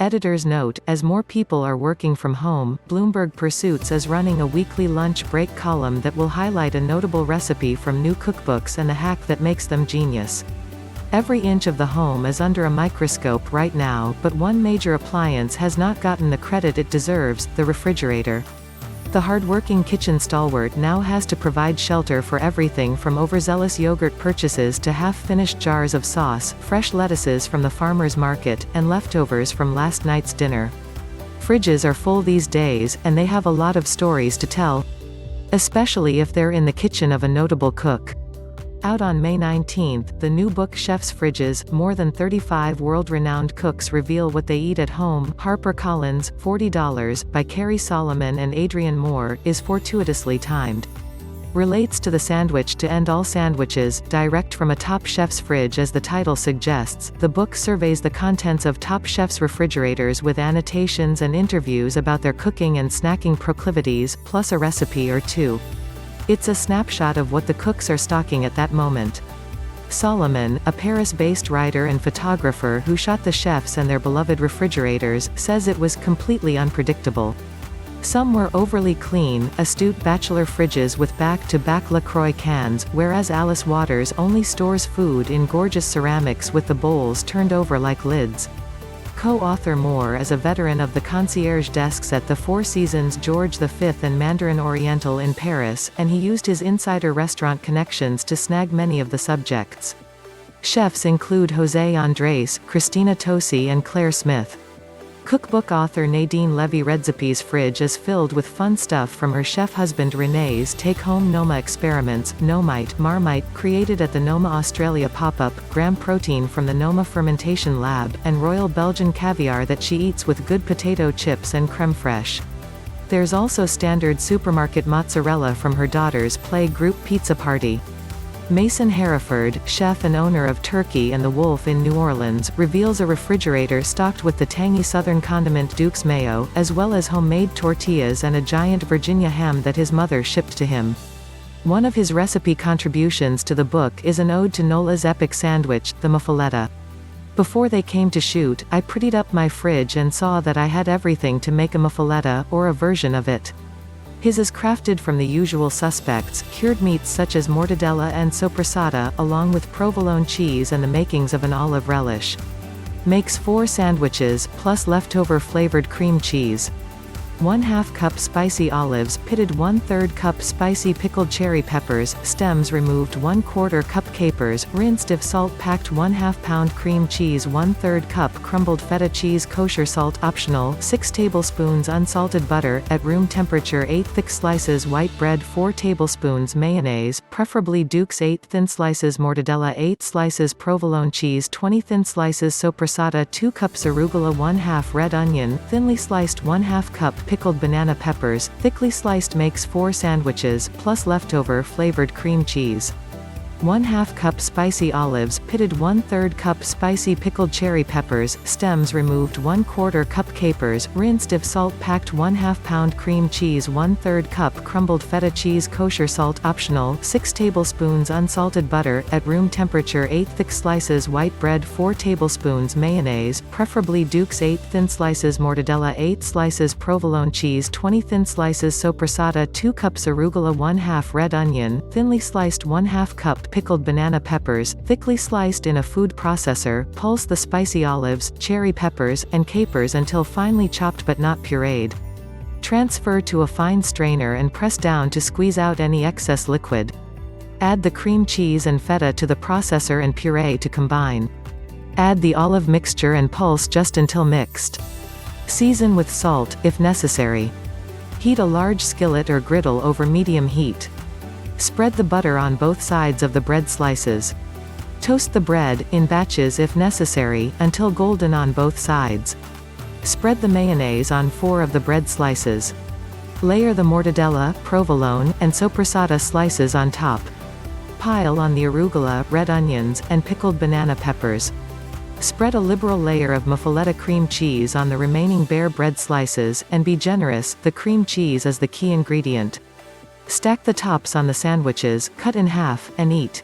Editor's note: as more people are working from home, Bloomberg Pursuits is running a weekly lunch break column that will highlight a notable recipe from new cookbooks and the hack that makes them genius. Every inch of the home is under a microscope right now, but one major appliance has not gotten the credit it deserves: the refrigerator. The hard-working kitchen stalwart now has to provide shelter for everything from overzealous yogurt purchases to half-finished jars of sauce, fresh lettuces from the farmer's market, and leftovers from last night's dinner. Fridges are full these days, and they have a lot of stories to tell. Especially if they're in the kitchen of a notable cook. Out on May 19th, the new book Chef's Fridges, More Than 35 World-Renowned Cooks Reveal What They Eat at Home, HarperCollins, $40, by Keri Solomon and Adrian Moore, is fortuitously timed. Relates to the sandwich to end all sandwiches, direct from a top chef's fridge as the title suggests. The book surveys the contents of top chefs' refrigerators with annotations and interviews about their cooking and snacking proclivities, plus a recipe or two. It's a snapshot of what the cooks are stocking at that moment. Solomon, a Paris-based writer and photographer who shot the chefs and their beloved refrigerators, says it was completely unpredictable. Some were overly clean, astute bachelor fridges with back-to-back LaCroix cans, whereas Alice Waters only stores food in gorgeous ceramics with the bowls turned over like lids. Co-author Moore is a veteran of the concierge desks at the Four Seasons George V and Mandarin Oriental in Paris, and he used his insider restaurant connections to snag many of the subjects. Chefs include Jose Andres, Christina Tosi and Claire Smith. Cookbook author Nadine Levy Redzepi's fridge is filled with fun stuff from her chef husband Renee's take-home Noma experiments, Marmite, created at the Noma Australia pop-up, gram protein from the Noma fermentation lab, and Royal Belgian caviar that she eats with good potato chips and creme fraiche. There's also standard supermarket mozzarella from her daughter's play group pizza party. Maison Harford, chef and owner of Turkey and the Wolf in New Orleans, reveals a refrigerator stocked with the tangy southern condiment Duke's mayo, as well as homemade tortillas and a giant Virginia ham that his mother shipped to him. One of his recipe contributions to the book is an ode to Nola's epic sandwich, the muffaletta. Before they came to shoot, I prettied up my fridge and saw that I had everything to make a muffaletta, or a version of it. His is crafted from the usual suspects, cured meats such as mortadella and soppressata, along with provolone cheese and the makings of an olive relish. Makes 4 sandwiches, plus leftover flavored cream cheese. 1/2 cup spicy olives, pitted 1/3 cup spicy pickled cherry peppers, stems removed 1/4 cup capers, rinsed if salt packed 1/2 pound cream cheese 1/3 cup crumbled feta cheese kosher salt optional 6 tablespoons unsalted butter, at room temperature 8 thick slices white bread 4 tablespoons mayonnaise, preferably Duke's 8 thin slices mortadella 8 slices provolone cheese 20 thin slices soppressata 2 cups arugula 1/2 red onion, thinly sliced 1/2 cup pickled banana peppers, thickly sliced makes 4 sandwiches, plus leftover flavored cream cheese. 1/2 cup spicy olives, pitted 1/3 cup spicy pickled cherry peppers, stems removed 1/4 cup capers, rinsed if salt packed 1/2 pound cream cheese 1/3 cup crumbled feta cheese kosher salt optional 6 tablespoons unsalted butter, at room temperature 8 thick slices white bread 4 tablespoons mayonnaise, preferably Duke's 8 thin slices mortadella 8 slices provolone cheese 20 thin slices soppressata 2 cups arugula 1/2 red onion, thinly sliced 1/2 cup pickled banana peppers, thickly sliced in a food processor, pulse the spicy olives, cherry peppers, and capers until finely chopped but not pureed. Transfer to a fine strainer and press down to squeeze out any excess liquid. Add the cream cheese and feta to the processor and puree to combine. Add the olive mixture and pulse just until mixed. Season with salt, if necessary. Heat a large skillet or griddle over medium heat. Spread the butter on both sides of the bread slices. Toast the bread, in batches if necessary, until golden on both sides. Spread the mayonnaise on 4 of the bread slices. Layer the mortadella, provolone, and soppressata slices on top. Pile on the arugula, red onions, and pickled banana peppers. Spread a liberal layer of muffaletta cream cheese on the remaining bare bread slices, and be generous, the cream cheese is the key ingredient. Stack the tops on the sandwiches, cut in half, and eat.